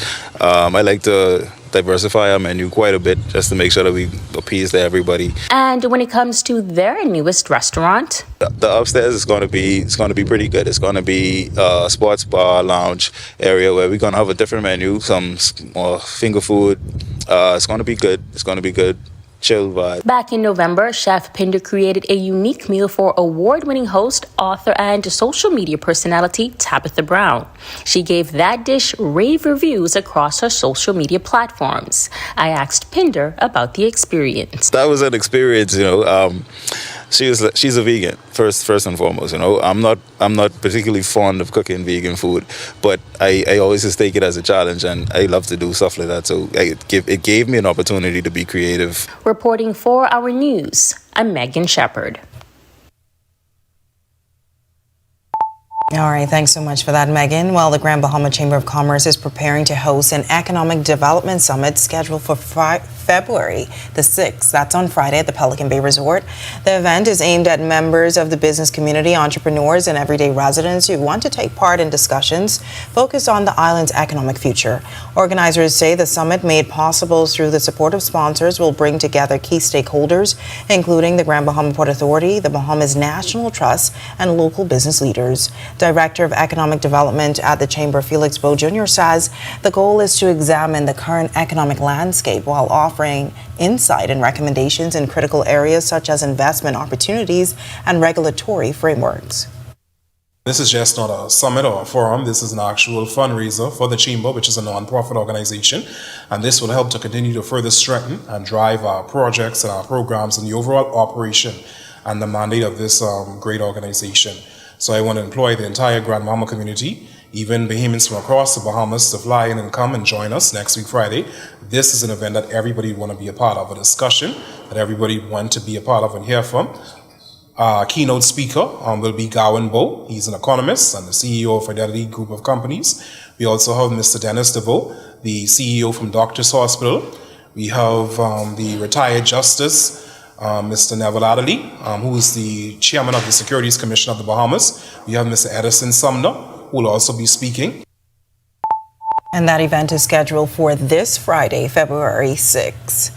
I like to diversify our menu quite a bit just to make sure that we appease to everybody. And when it comes to their newest restaurant, the upstairs is going to be pretty good. It's going to be a sports bar lounge area where we're going to have a different menu, some more finger food. It's going to be good. It's going to be good. Chill vibe. Back in November, Chef Pinder created a unique meal for award-winning host, author, and social media personality Tabitha Brown. She gave that dish rave reviews across her social media platforms. I asked Pinder about the experience. That was an experience, She's a vegan, first and foremost. I'm not particularly fond of cooking vegan food, but I always just take it as a challenge, and I love to do stuff like that. So it gave me an opportunity to be creative. Reporting for our news, I'm Megan Shepard. All right, thanks so much for that, Megan. Well, the Grand Bahama Chamber of Commerce is preparing to host an economic development summit scheduled for February the 6th. That's on Friday at the Pelican Bay Resort. The event is aimed at members of the business community, entrepreneurs, and everyday residents who want to take part in discussions focused on the island's economic future. Organizers say the summit, made possible through the support of sponsors, will bring together key stakeholders, including the Grand Bahama Port Authority, the Bahamas National Trust, and local business leaders. Director of Economic Development at the Chamber, Felix Bo Jr., says the goal is to examine the current economic landscape while offering insight and recommendations in critical areas such as investment opportunities and regulatory frameworks. This is just not a summit or a forum. This is an actual fundraiser for the Chamber, which is a non-profit organization. And this will help to continue to further strengthen and drive our projects and our programs and the overall operation and the mandate of this great organization. So I want to employ the entire Grand Bahama community, even Bahamians from across the Bahamas, to fly in and come and join us next week, Friday. This is an event that everybody want to be a part of, a discussion that everybody want to be a part of and hear from. Our keynote speaker will be Gowan Bo. He's an economist and the CEO of Fidelity Group of Companies. We also have Mr. Dennis DeVoe, the CEO from Doctors Hospital. We have the retired Justice, Mr. Neville Adderley, who is the chairman of the Securities Commission of the Bahamas. We have Mr. Edison Sumner, who will also be speaking. And that event is scheduled for this Friday, February 6th.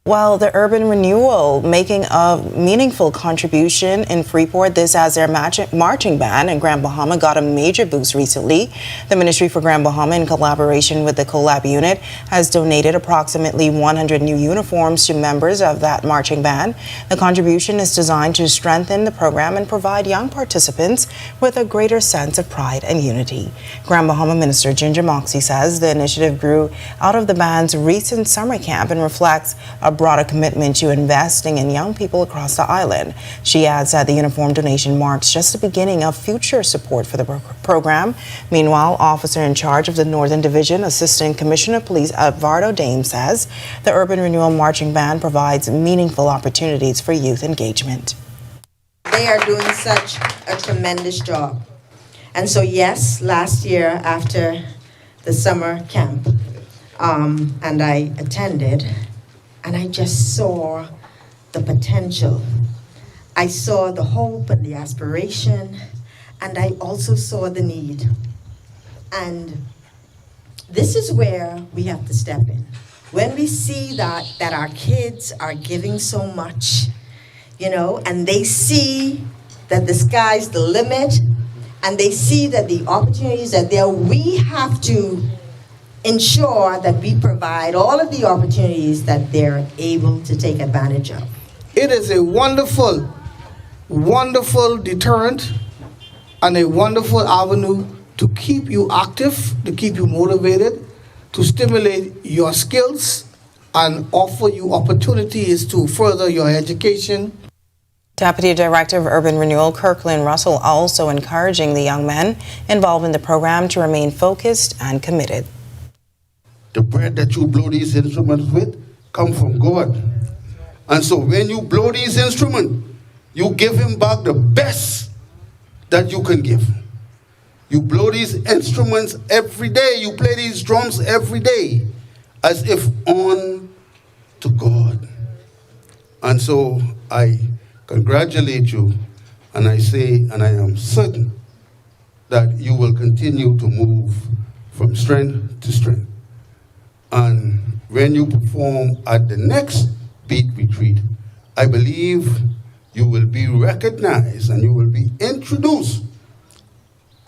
While the Urban Renewal making a meaningful contribution in Freeport, this as their marching band in Grand Bahama got a major boost recently. The Ministry for Grand Bahama, in collaboration with the COLAB unit, has donated approximately 100 new uniforms to members of that marching band. The contribution is designed to strengthen the program and provide young participants with a greater sense of pride and unity. Grand Bahama Minister Ginger Moxie says the initiative grew out of the band's recent summer camp and reflects a broader commitment to investing in young people across the island. She adds that the uniform donation marks just the beginning of future support for the program. Meanwhile, officer in charge of the Northern Division, Assistant Commissioner of Police Edvardo Dame, says the Urban Renewal Marching Band provides meaningful opportunities for youth engagement. They are doing such a tremendous job. And so, yes, last year after the summer camp, and I attended, and I just saw the potential. I saw the hope and the aspiration, and I also saw the need. And this is where we have to step in. When we see that our kids are giving so much, you know, and they see that the sky's the limit, and they see that the opportunities are there, we have to ensure that we provide all of the opportunities that they're able to take advantage of. It is a wonderful, wonderful deterrent and a wonderful avenue to keep you active, to keep you motivated, to stimulate your skills and offer you opportunities to further your education. Deputy Director of Urban Renewal Kirkland Russell also encouraging the young men involved in the program to remain focused and committed. The bread that you blow these instruments with come from God. And so when you blow these instruments, you give him back the best that you can give. You blow these instruments every day. You play these drums every day as if on to God. And so I congratulate you, and I say, and I am certain that you will continue to move from strength to strength. And when you perform at the next Beat Retreat, I believe you will be recognized and you will be introduced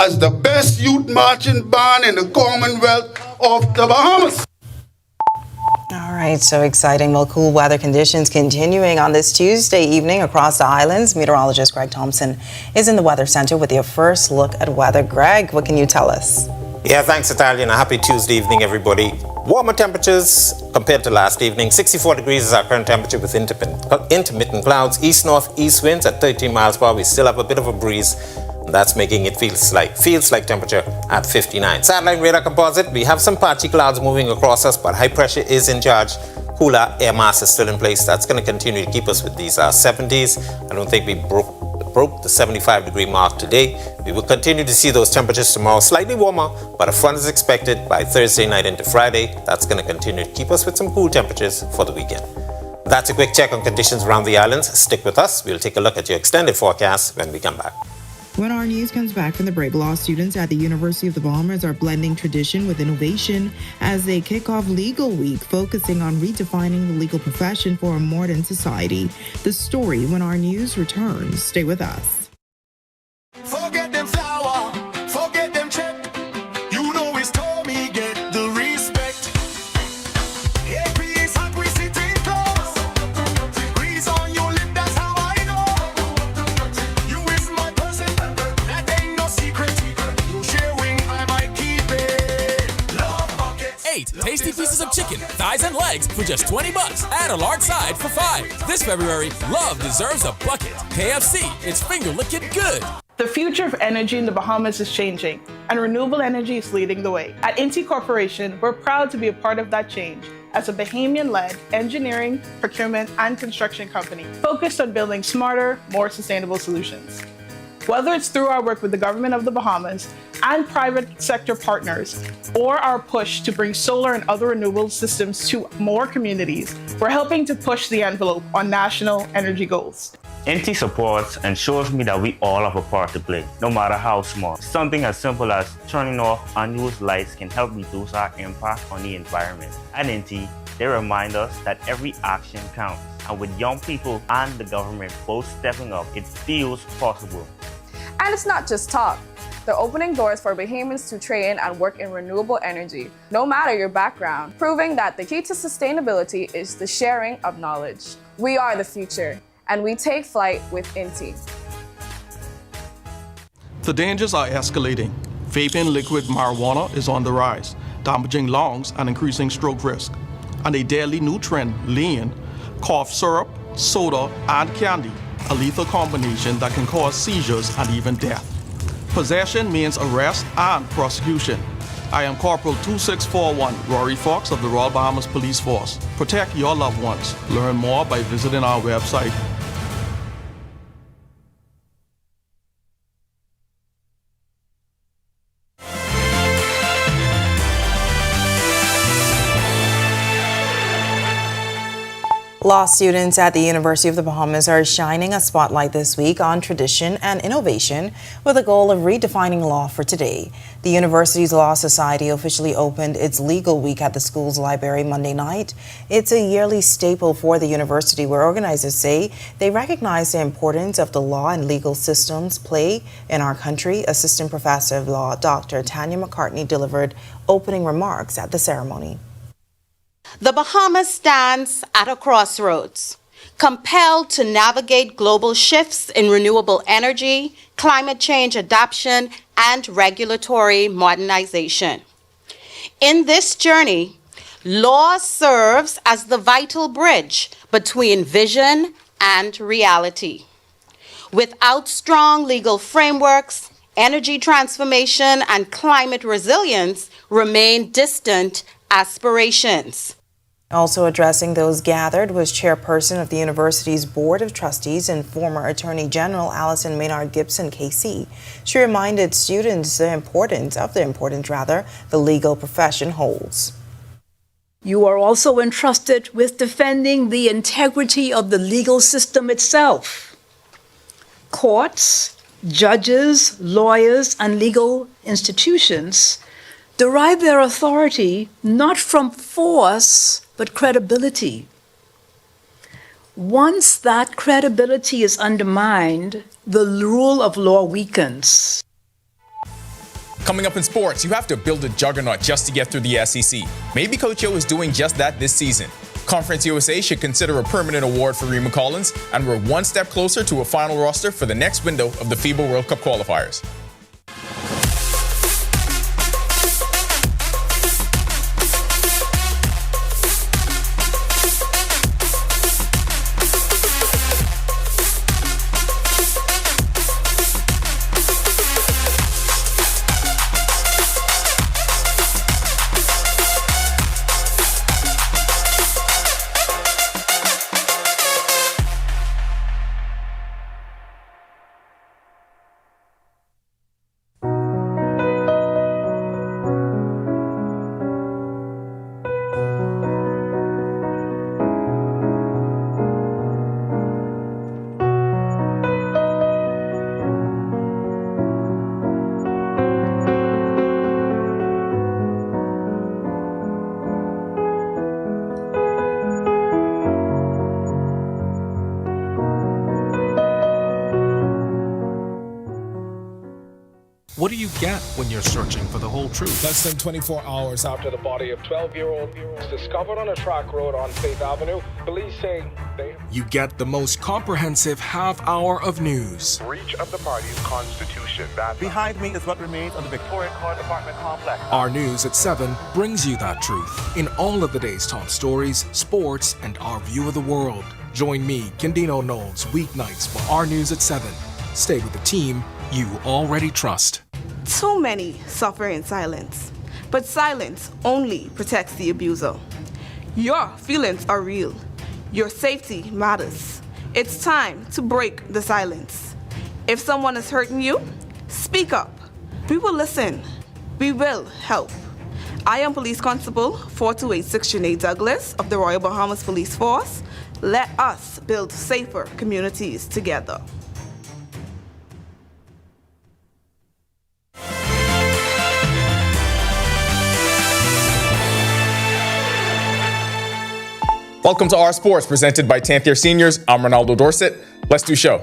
as the best youth marching band in the Commonwealth of the Bahamas. All right, so exciting. Well, cool weather conditions continuing on this Tuesday evening across the islands. Meteorologist Greg Thompson is in the Weather Center with your first look at weather. Greg, what can you tell us? Yeah, thanks, Natalia, and a happy Tuesday evening, everybody. Warmer temperatures compared to last evening. 64 degrees is our current temperature with intermittent clouds. East-northeast winds at 13 miles per hour. We still have a bit of a breeze. That's making it feels like temperature at 59. Satellite radar composite, we have some patchy clouds moving across us, but high pressure is in charge. Cooler air mass is still in place. That's going to continue to keep us with these 70s. I don't think we broke the 75-degree mark today. We will continue to see those temperatures tomorrow, slightly warmer, but a front is expected by Thursday night into Friday. That's going to continue to keep us with some cool temperatures for the weekend. That's a quick check on conditions around the islands. Stick with us. We'll take a look at your extended forecast when we come back. When our news comes back from the break, law students at the University of the Bahamas are blending tradition with innovation as they kick off Legal Week, focusing on redefining the legal profession for a modern society. The story when our news returns. Stay with us. Forget them flower, forget them check. You know it's Tommy, get the respect. AP is hot, we sitting close. Breeze on your lip, that's how I know. You is my person, that ain't no secret. You sharing, I might keep it. Love buckets. 8 tasty pieces of chicken, thighs and legs for just $20. Add a large side for $5. This February, love deserves a bucket. KFC, it's finger licking good. The future of energy in the Bahamas is changing, and renewable energy is leading the way. At Inti Corporation, we're proud to be a part of that change as a Bahamian-led engineering, procurement, and construction company focused on building smarter, more sustainable solutions. Whether it's through our work with the government of the Bahamas and private sector partners, or our push to bring solar and other renewable systems to more communities, we're helping to push the envelope on national energy goals. Inti supports and shows me that we all have a part to play, no matter how small. Something as simple as turning off unused lights can help reduce our impact on the environment. At Inti, they remind us that every action counts. And with young people and the government both stepping up, it feels possible. And it's not just talk. They're opening doors for Bahamians to train and work in renewable energy, no matter your background, proving that the key to sustainability is the sharing of knowledge. We are the future, and we take flight with Inti. The dangers are escalating. Vaping liquid marijuana is on the rise, damaging lungs and increasing stroke risk. And a deadly new trend, lean, cough syrup, soda, and candy, a lethal combination that can cause seizures and even death. Possession means arrest and prosecution. I am Corporal 2641 Rory Fox of the Royal Bahamas Police Force. Protect your loved ones. Learn more by visiting our website. Law students at the University of the Bahamas are shining a spotlight this week on tradition and innovation with the goal of redefining law for today. The university's Law Society officially opened its legal week at the school's library Monday night. It's a yearly staple for the university where organizers say they recognize the importance of the law and legal systems play in our country. Assistant Professor of Law Dr. Tanya McCartney delivered opening remarks at the ceremony. The Bahamas stands at a crossroads, compelled to navigate global shifts in renewable energy, climate change adoption, and regulatory modernization. In this journey, law serves as the vital bridge between vision and reality. Without strong legal frameworks, energy transformation and climate resilience remain distant aspirations. Also addressing those gathered was chairperson of the university's Board of Trustees and former Attorney General Allison Maynard Gibson, KC. She reminded students the importance the legal profession holds. You are also entrusted with defending the integrity of the legal system itself. Courts, judges, lawyers, and legal institutions derive their authority not from force, but credibility. Once that credibility is undermined, the rule of law weakens. Coming up in sports, you have to build a juggernaut just to get through the SEC. Maybe Coach O is doing just that this season. Conference USA should consider a permanent award for Reema Collins, and we're one step closer to a final roster for the next window of the FIBA World Cup qualifiers. What do you get when you're searching for the whole truth? Less than 24 hours after the body of 12-year-old was discovered on a track road on Faith Avenue, police say You get the most comprehensive half hour of news. Breach of the party's constitution. Behind me is what remains of the Victoria Court apartment complex. Our News at 7 brings you that truth in all of the day's top stories, sports, and our view of the world. Join me, Kendino Knowles, weeknights for Our News at 7. Stay with the team you already trust. Too many suffer in silence, but silence only protects the abuser. Your feelings are real. Your safety matters. It's time to break the silence. If someone is hurting you, speak up. We will listen. We will help. I am Police Constable 4286 Sinead Douglas of the Royal Bahamas Police Force. Let us build safer communities together. Welcome to Our Sports, presented by 10th Year Seniors. I'm Ronaldo Dorset. Let's do show.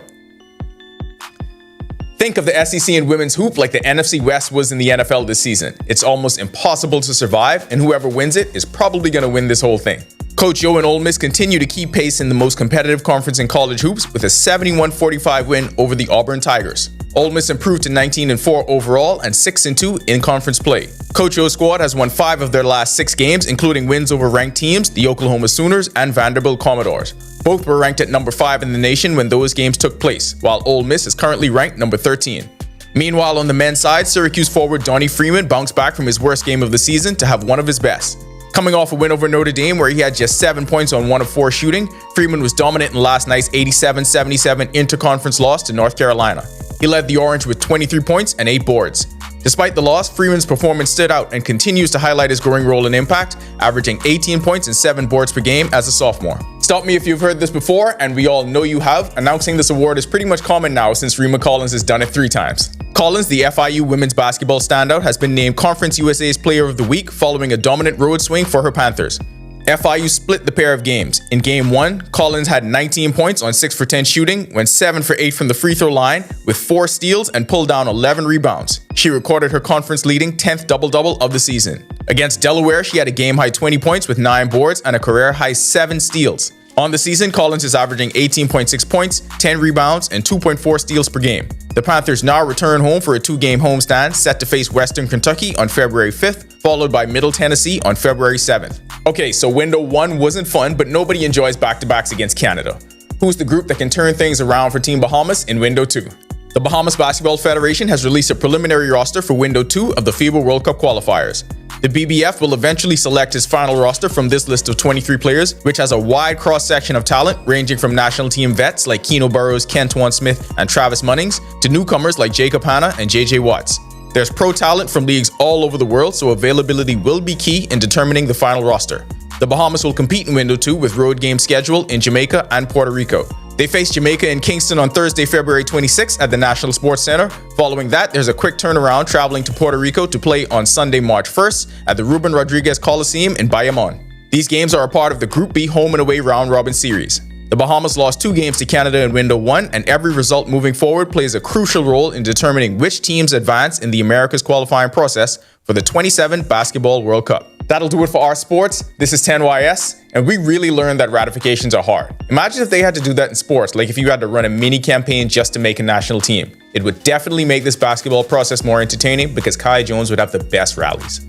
Think of the SEC in women's hoop like the NFC West was in the NFL this season. It's almost impossible to survive, and whoever wins it is probably going to win this whole thing. Coach O and Ole Miss continue to keep pace in the most competitive conference in college hoops with a 71-45 win over the Auburn Tigers. Ole Miss improved to 19-4 overall and 6-2 in conference play. Coach O's squad has won 5 of their last 6 games, including wins over ranked teams, the Oklahoma Sooners and Vanderbilt Commodores. Both were ranked at number 5 in the nation when those games took place, while Ole Miss is currently ranked number 13. Meanwhile, on the men's side, Syracuse forward Donnie Freeman bounced back from his worst game of the season to have one of his best. Coming off a win over Notre Dame where he had just 7 points on 1 of 4 shooting, Freeman was dominant in last night's 87-77 interconference loss to North Carolina. He led the Orange with 23 points and 8 boards. Despite the loss, Freeman's performance stood out and continues to highlight his growing role and impact, averaging 18 points and 7 boards per game as a sophomore. Stop me if you've heard this before, and we all know you have. Announcing this award is pretty much common now since Rima Collins has done it 3 times. Collins, the FIU women's basketball standout, has been named Conference USA's Player of the Week following a dominant road swing for her Panthers. FIU split the pair of games. In Game 1, Collins had 19 points on 6 for 10 shooting, went 7 for 8 from the free throw line, with 4 steals and pulled down 11 rebounds. She recorded her conference-leading 10th double-double of the season. Against Delaware, she had a game-high 20 points with 9 boards and a career-high 7 steals. On the season, Collins is averaging 18.6 points, 10 rebounds, and 2.4 steals per game. The Panthers now return home for a 2-game homestand, set to face Western Kentucky on February 5th, followed by Middle Tennessee on February 7th. Okay, so window 1 wasn't fun, but nobody enjoys back-to-backs against Canada. Who's the group that can turn things around for Team Bahamas in window 2? The Bahamas Basketball Federation has released a preliminary roster for window 2 of the FIBA World Cup qualifiers. The BBF will eventually select its final roster from this list of 23 players, which has a wide cross-section of talent ranging from national team vets like Keno Burrows, Kentuan Smith, and Travis Munnings to newcomers like Jacob Hanna and JJ Watts. There's pro talent from leagues all over the world, so availability will be key in determining the final roster. The Bahamas will compete in window 2 with road games scheduled in Jamaica and Puerto Rico. They face Jamaica in Kingston on Thursday, February 26th at the National Sports Center. Following that, there's a quick turnaround traveling to Puerto Rico to play on Sunday, March 1st at the Ruben Rodriguez Coliseum in Bayamon. These games are a part of the Group B home and away round-robin series. The Bahamas lost 2 games to Canada in window 1, and every result moving forward plays a crucial role in determining which teams advance in the Americas qualifying process for the 27 Basketball World Cup. That'll do it for our sports. This is 10YS, and we really learned that ratifications are hard. Imagine if they had to do that in sports, like if you had to run a mini campaign just to make a national team. It would definitely make this basketball process more entertaining because Kai Jones would have the best rallies.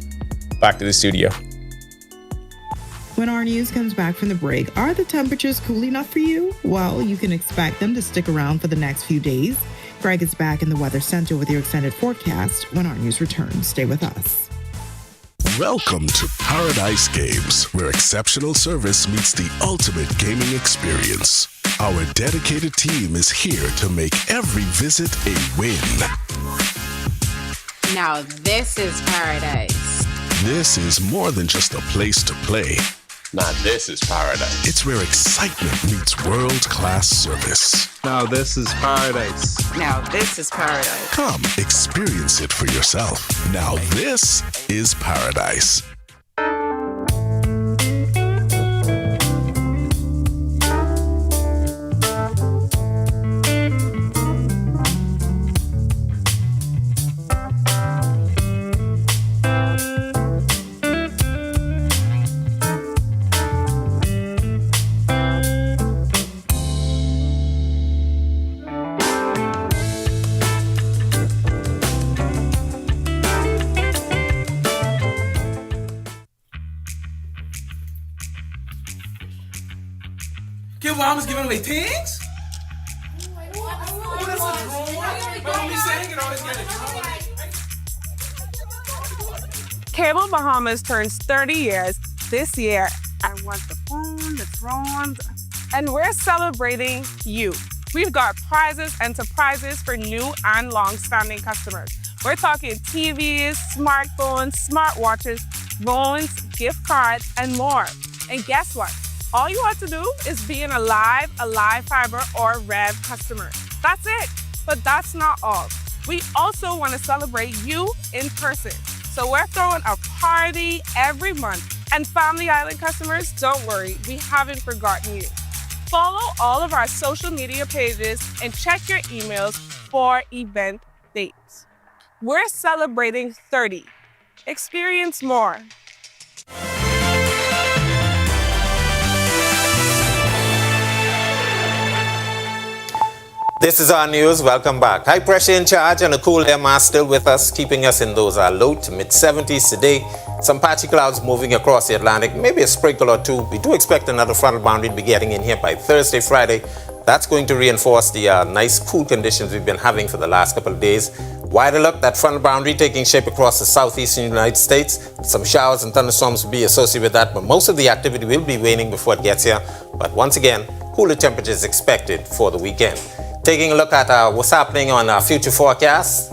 Back to the studio. When our news comes back from the break, are the temperatures cool enough for you? Well, you can expect them to stick around for the next few days. Greg is back in the Weather Center with your extended forecast when our news returns. Stay with us. Welcome to Paradise Games, where exceptional service meets the ultimate gaming experience. Our dedicated team is here to make every visit a win. Now this is paradise. This is more than just a place to play. Now this is paradise. It's where excitement meets world-class service. Now this is paradise. Now this is paradise. Come experience it for yourself. Now this is paradise. Kid Mama's giving away things? Cable Bahamas turns 30 years this year and wants the phone, the throne, and we're celebrating you. We've got prizes and surprises for new and long-standing customers. We're talking TVs, smartphones, smartwatches, phones, gift cards, and more. And guess what? All you have to do is be an Alive Fiber, or Rev customer. That's it. But that's not all. We also want to celebrate you in person. So we're throwing a party every month. And Family Island customers, don't worry, we haven't forgotten you. Follow all of our social media pages and check your emails for event dates. We're celebrating 30. Experience more. This is our news. Welcome back. High pressure in charge and a cool air mass still with us, keeping us in those low to mid-70s today. Some patchy clouds moving across the Atlantic, maybe a sprinkle or two. We do expect another frontal boundary to be getting in here by Thursday, Friday. That's going to reinforce the nice cool conditions we've been having for the last couple of days. Wider look, that frontal boundary taking shape across the southeastern United States. Some showers and thunderstorms will be associated with that, but most of the activity will be waning before it gets here. But once again, cooler temperatures expected for the weekend. Taking a look at what's happening on our future forecast.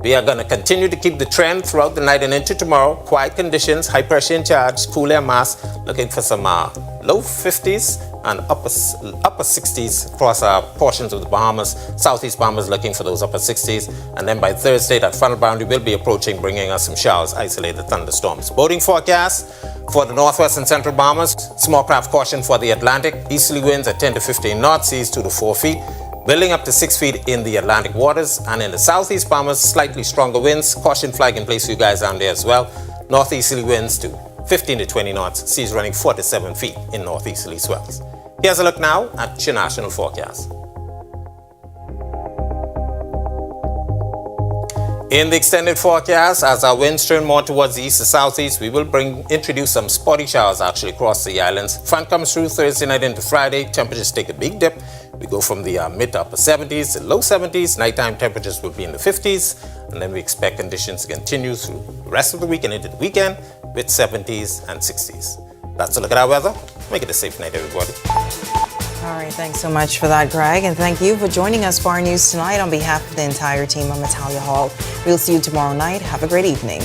We are going to continue to keep the trend throughout the night and into tomorrow. Quiet conditions, high pressure in charge, cool air mass, looking for some low 50s and upper 60s across portions of the Bahamas. Southeast Bahamas looking for those upper 60s. And then by Thursday, that frontal boundary will be approaching, bringing us some showers, isolated thunderstorms. Boating forecast for the northwest and central Bahamas. Small craft caution for the Atlantic. Easterly winds at 10 to 15 knots, seas 2 to 4 feet. Building up to 6 feet in the Atlantic waters. And in the southeast Bahamas, slightly stronger winds. Caution flag in place for you guys down there as well. Northeasterly winds to 15 to 20 knots, seas running 4 to 7 feet in northeasterly swells. Here's a look now at your national forecast. In the extended forecast, as our winds turn more towards the east to southeast, we will introduce some spotty showers actually across the islands. Front comes through Thursday night into Friday. Temperatures take a big dip. We go from the mid to upper 70s to low 70s. Nighttime temperatures will be in the 50s. And then we expect conditions to continue through the rest of the week and into the weekend with 70s and 60s. That's a look at our weather. Make it a safe night, everybody. All right, thanks so much for that, Greg. And thank you for joining us for our news tonight. On behalf of the entire team, I'm Natalia Hall. We'll see you tomorrow night. Have a great evening.